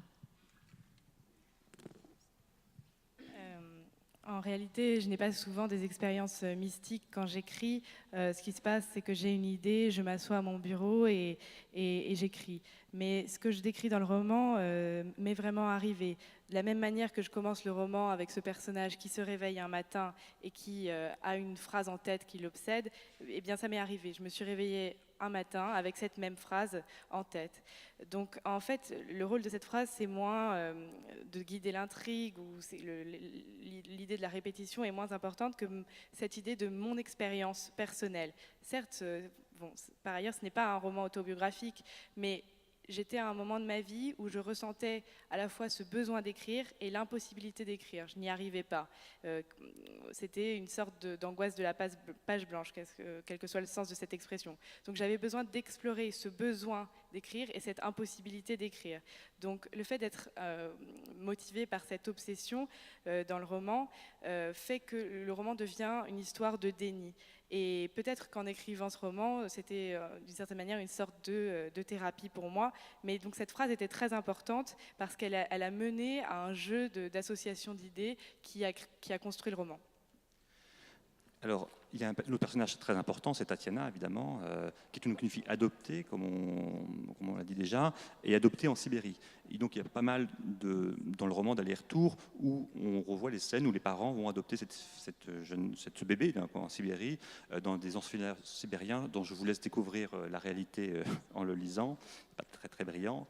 En réalité, je n'ai pas souvent des expériences mystiques quand j'écris. Ce qui se passe, c'est que j'ai une idée, je m'assois à mon bureau et j'écris. Mais ce que je décris dans le roman m'est vraiment arrivé. De la même manière que je commence le roman avec ce personnage qui se réveille un matin et qui a une phrase en tête qui l'obsède, eh bien ça m'est arrivé. Je me suis réveillée un matin avec cette même phrase en tête. Donc en fait, le rôle de cette phrase, c'est moins de guider l'intrigue, ou l'idée de la répétition est moins importante que cette idée de mon expérience personnelle. Certes, par ailleurs, ce n'est pas un roman autobiographique, mais j'étais à un moment de ma vie où je ressentais à la fois ce besoin d'écrire et l'impossibilité d'écrire. Je n'y arrivais pas. C'était une sorte d'angoisse de la page blanche, quel que soit le sens de cette expression. Donc j'avais besoin d'explorer ce besoin d'écrire et cette impossibilité d'écrire. Donc le fait d'être motivé par cette obsession dans le roman fait que le roman devient une histoire de déni. Et peut-être qu'en écrivant ce roman, c'était d'une certaine manière une sorte de thérapie pour moi. Mais donc cette phrase était très importante parce qu'elle a mené à un jeu d'association d'idées qui a construit le roman. Alors, il y a un autre personnage très important, c'est Tatiana, évidemment, qui est une fille adoptée, comme on l'a dit déjà, et adoptée en Sibérie. Et donc, il y a pas mal dans le roman d'aller-retour où on revoit les scènes où les parents vont adopter ce bébé en Sibérie, dans des orphelinats sibériens dont je vous laisse découvrir la réalité en le lisant, pas très très brillant,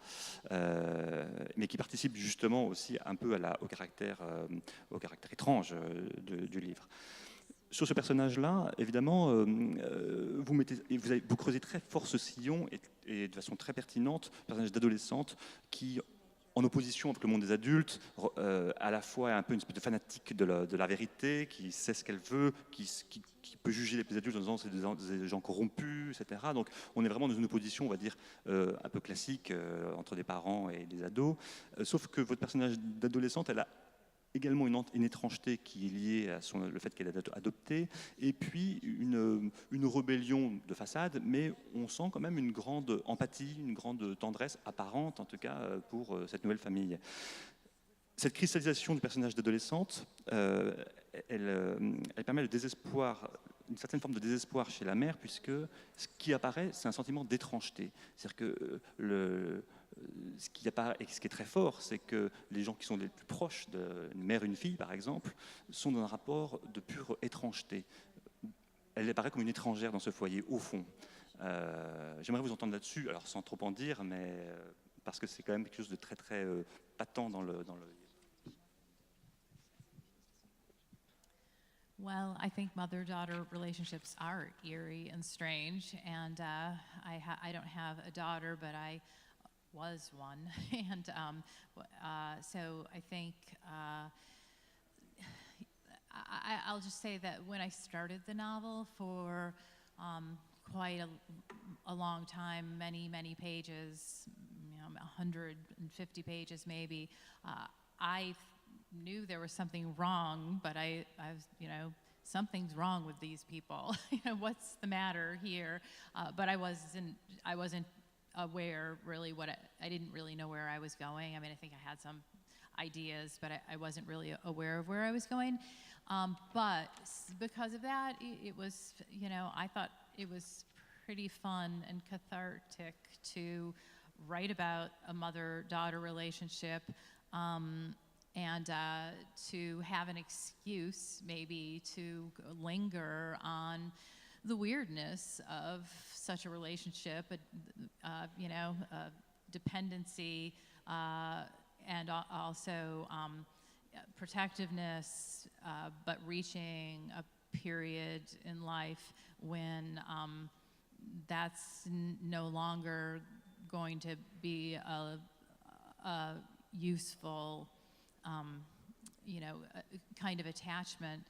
mais qui participe justement aussi un peu au caractère étrange du livre. Sur ce personnage-là, évidemment, vous creusez très fort ce sillon et de façon très pertinente, personnage d'adolescente qui, en opposition avec le monde des adultes, à la fois est un peu une espèce de fanatique de la vérité, qui sait ce qu'elle veut, qui peut juger les adultes en disant c'est des gens corrompus, etc. Donc on est vraiment dans une opposition, on va dire, un peu classique entre des parents et des ados. Sauf que votre personnage d'adolescente, elle a également une étrangeté qui est liée à le fait qu'elle est adoptée, et puis une rébellion de façade, mais on sent quand même une grande empathie, une grande tendresse apparente, en tout cas, pour cette nouvelle famille. Cette cristallisation du personnage d'adolescente, elle permet le désespoir, une certaine forme de désespoir chez la mère, puisque ce qui apparaît, c'est un sentiment d'étrangeté. C'est-à-dire que ce qui apparaît, et ce qui est très fort, c'est que les gens qui sont les plus proches d'une mère et une fille, par exemple, sont dans un rapport de pure étrangeté. Elle apparaît comme une étrangère dans ce foyer, au fond. J'aimerais vous entendre là-dessus, alors sans trop en dire, mais parce que c'est quand même quelque chose de très très patent dans le Well, I think mother-daughter relationships are eerie and strange, and I don't have a daughter, but I was one, and so I think I'll just say that when I started the novel for quite a long time, many pages, 150 pages maybe, I knew there was something wrong, but I was, something's wrong with these people. What's the matter here? But I wasn't aware really I didn't really know where I was going. I mean, I think I had some ideas, but I wasn't really aware of where I was going. But because of that, it was, I thought it was pretty fun and cathartic to write about a mother-daughter relationship, and to have an excuse maybe to linger on the weirdness of such a relationship, dependency, and also protectiveness, but reaching a period in life when that's no longer going to be a useful, kind of attachment.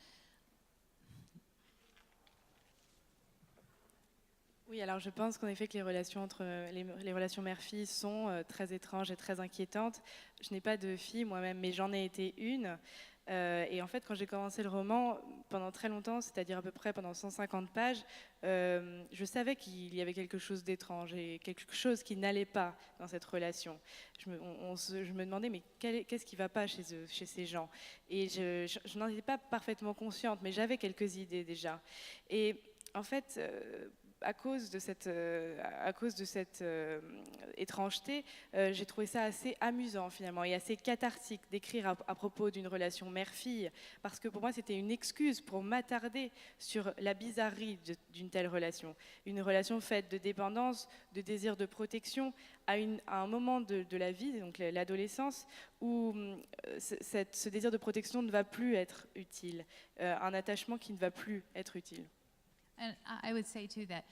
Oui, alors je pense qu'en effet que les relations entre les relations mère-fille sont très étranges et très inquiétantes. Je n'ai pas de fille moi-même, mais j'en ai été une. Et en fait, quand j'ai commencé le roman, pendant très longtemps, c'est-à-dire à peu près pendant 150 pages, je savais qu'il y avait quelque chose d'étrange et quelque chose qui n'allait pas dans cette relation. Je me demandais, mais qu'est-ce qui ne va pas chez ces gens? Et je n'en étais pas parfaitement consciente, mais j'avais quelques idées déjà. Et en fait, à cause de cette étrangeté, j'ai trouvé ça assez amusant finalement et assez cathartique d'écrire à propos d'une relation mère-fille, parce que pour moi c'était une excuse pour m'attarder sur la bizarrerie d'une telle relation. Une relation faite de dépendance, de désir de protection, à un moment de la vie, donc l'adolescence, où ce désir de protection ne va plus être utile, un attachement qui ne va plus être utile. And I would say too that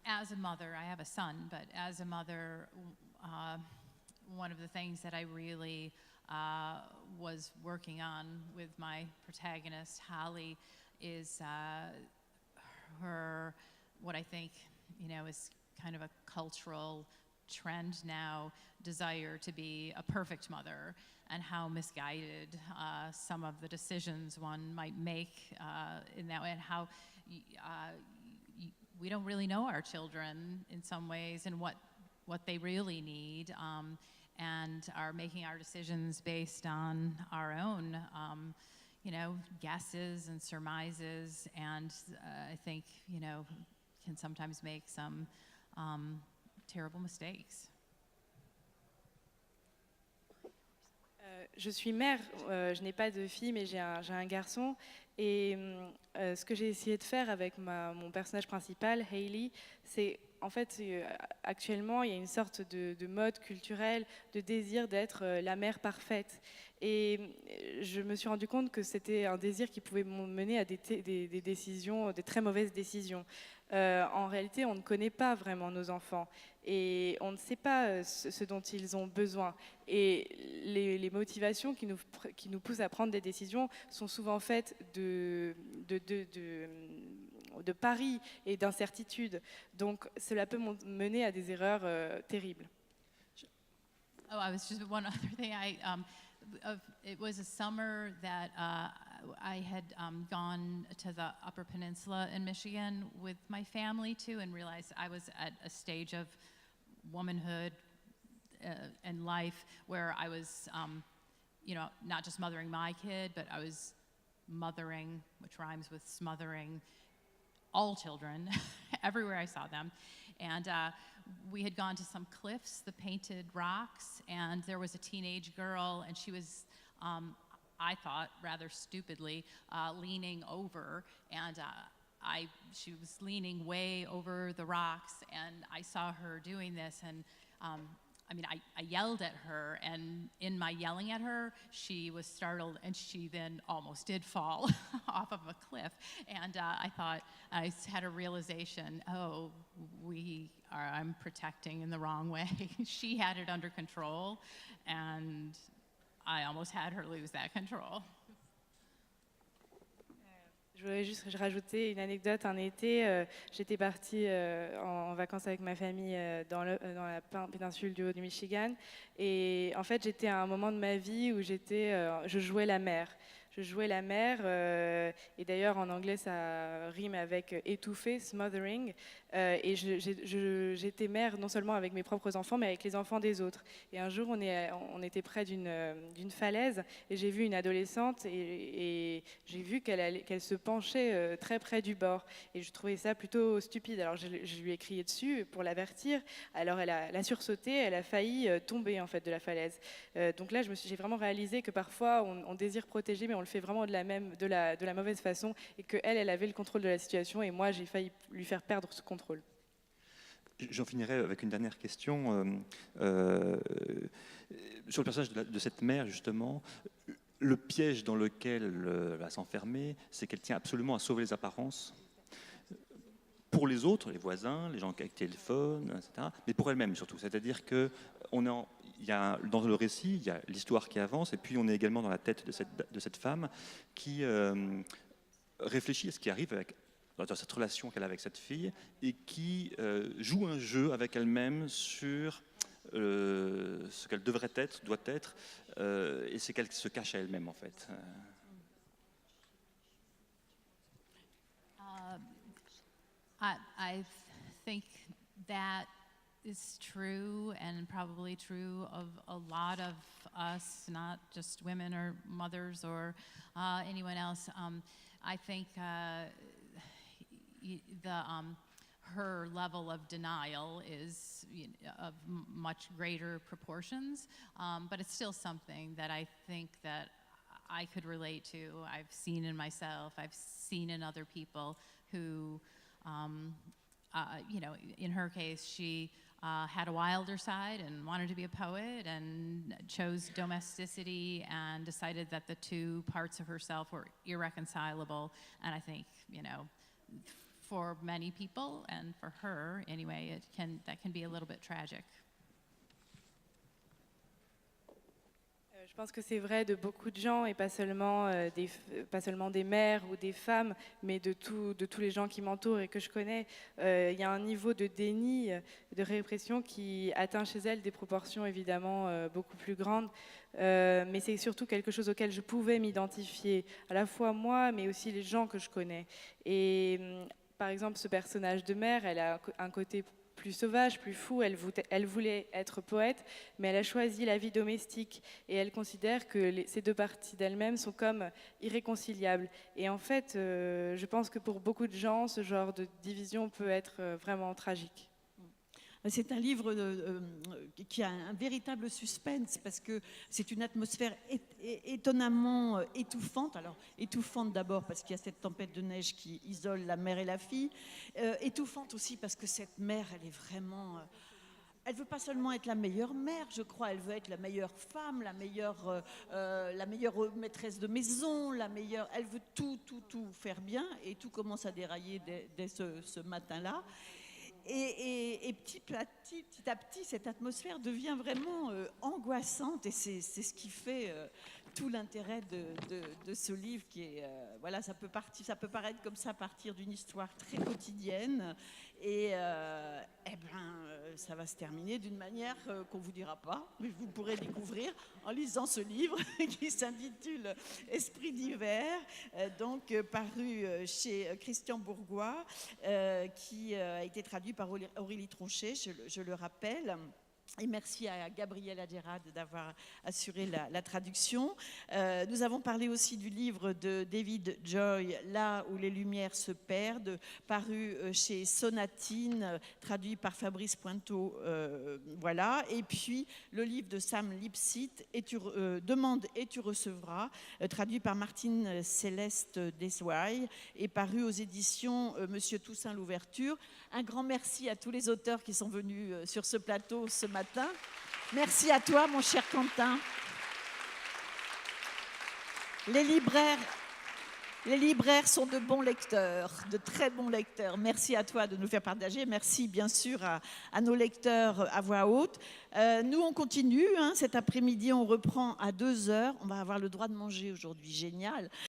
as a mother, I have a son, but as a mother, one of the things that I really was working on with my protagonist, Holly, is her, what I think, is kind of a cultural trend now, desire to be a perfect mother, and how misguided some of the decisions one might make in that way, and how we don't really know our children in some ways and what they really need, and are making our decisions based on our own, guesses and surmises, and I think, can sometimes make some terrible mistakes. Je suis mère, je n'ai pas de fille, mais j'ai un garçon. Et ce que j'ai essayé de faire avec mon personnage principal, Hayley, c'est en fait, actuellement, il y a une sorte de mode culturel, de désir d'être la mère parfaite. Et je me suis rendu compte que c'était un désir qui pouvait mener à des décisions, des très mauvaises décisions. En réalité, on ne connaît pas vraiment nos enfants et on ne sait pas ce dont ils ont besoin. Et les motivations qui nous poussent à prendre des décisions sont souvent faites de paris et d'incertitudes. Donc cela peut mener à des erreurs terribles. Oh, I was just one other thing. It was a summer that I had gone to the Upper Peninsula in Michigan with my family too, and realized I was at a stage of womanhood and life where I was, not just mothering my kid, but I was mothering, which rhymes with smothering, all children, everywhere I saw them. And we had gone to some cliffs, the Painted Rocks, and there was a teenage girl, and she was, I thought, rather stupidly, leaning over, and she was leaning way over the rocks, and I saw her doing this, and I yelled at her, and in my yelling at her, she was startled, and she then almost did fall off of a cliff. And I thought, I had a realization, I'm protecting in the wrong way. She had it under control, and I almost had her lose that control. Je voulais juste rajouter une anecdote. Un été, j'étais partie en vacances avec ma famille dans la péninsule du Haut du Michigan. Et en fait, j'étais à un moment de ma vie où je jouais la mer. Je jouais la mer, et d'ailleurs en anglais ça rime avec étouffer, smothering. Et j'étais mère non seulement avec mes propres enfants, mais avec les enfants des autres. Et un jour, on était près d'une falaise, et j'ai vu une adolescente, et j'ai vu qu'elle se penchait très près du bord. Et je trouvais ça plutôt stupide. Alors je lui ai crié dessus pour l'avertir. Alors elle a sursauté, elle a failli tomber en fait de la falaise. Donc là, j'ai vraiment réalisé que parfois on désire protéger, mais on le fait vraiment de la mauvaise façon, et qu'elle avait le contrôle de la situation, et moi j'ai failli lui faire perdre ce contrôle. J'en finirai avec une dernière question sur le personnage de cette mère, justement. Le piège dans lequel elle va s'enfermer, c'est qu'elle tient absolument à sauver les apparences pour les autres, les voisins, les gens qui téléphonent, etc., mais pour elle-même surtout. C'est-à-dire que dans le récit, il y a l'histoire qui avance, et puis on est également dans la tête de cette femme qui réfléchit à ce qui arrive dans cette relation qu'elle a avec cette fille, et qui joue un jeu avec elle-même sur ce qu'elle devrait être, doit être, et c'est qu'elle se cache à elle-même en fait. I think that is true, and probably true of a lot of us, not just women or mothers or anyone else. I think her level of denial is of much greater proportions, but it's still something that I think that I could relate to. I've seen in myself, I've seen in other people who, in her case, she had a wilder side and wanted to be a poet, and chose domesticity and decided that the two parts of herself were irreconcilable. And I think, for many people, and for her anyway, that can be a little bit tragic. Je pense que c'est vrai de beaucoup de gens, et pas seulement des mères ou des femmes, mais de tous les gens qui m'entourent et que je connais. Il y a un niveau de déni, de répression qui atteint chez elles des proportions évidemment beaucoup plus grandes. Mais c'est surtout quelque chose auquel je pouvais m'identifier, à la fois moi, mais aussi les gens que je connais. Et par exemple, ce personnage de mère, elle a un côté plus sauvage, plus fou. Elle voulait être poète, mais elle a choisi la vie domestique, et elle considère que ces deux parties d'elle-même sont comme irréconciliables. Et en fait, je pense que pour beaucoup de gens, ce genre de division peut être vraiment tragique. C'est un livre qui a un véritable suspense parce que c'est une atmosphère étonnamment étouffante. Alors, étouffante d'abord parce qu'il y a cette tempête de neige qui isole la mère et la fille. Étouffante aussi parce que cette mère, elle est vraiment... elle ne veut pas seulement être la meilleure mère, je crois, elle veut être la meilleure femme, la meilleure maîtresse de maison, elle veut tout faire bien et tout commence à dérailler dès ce matin-là. Et petit à petit, cette atmosphère devient vraiment angoissante et c'est ce qui fait tout l'intérêt de ce livre qui est, voilà, ça peut paraître comme ça, partir d'une histoire très quotidienne et ça va se terminer d'une manière qu'on ne vous dira pas, mais vous pourrez découvrir en lisant ce livre qui s'intitule Esprit d'hiver, paru chez Christian Bourgois, qui a été traduit par Aurélie Tronchet, je le rappelle. Et merci à Gabriel Adjerad d'avoir assuré la traduction. Nous avons parlé aussi du livre de David Joy, Là où les lumières se perdent, paru chez Sonatine, traduit par Fabrice Pointeau. Voilà. Et puis le livre de Sam Lipsit, Demande et tu recevras, traduit par Martine Céleste Desouailles et paru aux éditions Monsieur Toussaint Louverture. Un grand merci à tous les auteurs qui sont venus sur ce plateau ce matin. Merci à toi, mon cher Quentin. Les libraires sont de bons lecteurs, de très bons lecteurs. Merci à toi de nous faire partager. Merci bien sûr à nos lecteurs à voix haute. Nous, on continue. Cet après-midi, on reprend à 2h. On va avoir le droit de manger aujourd'hui. Génial.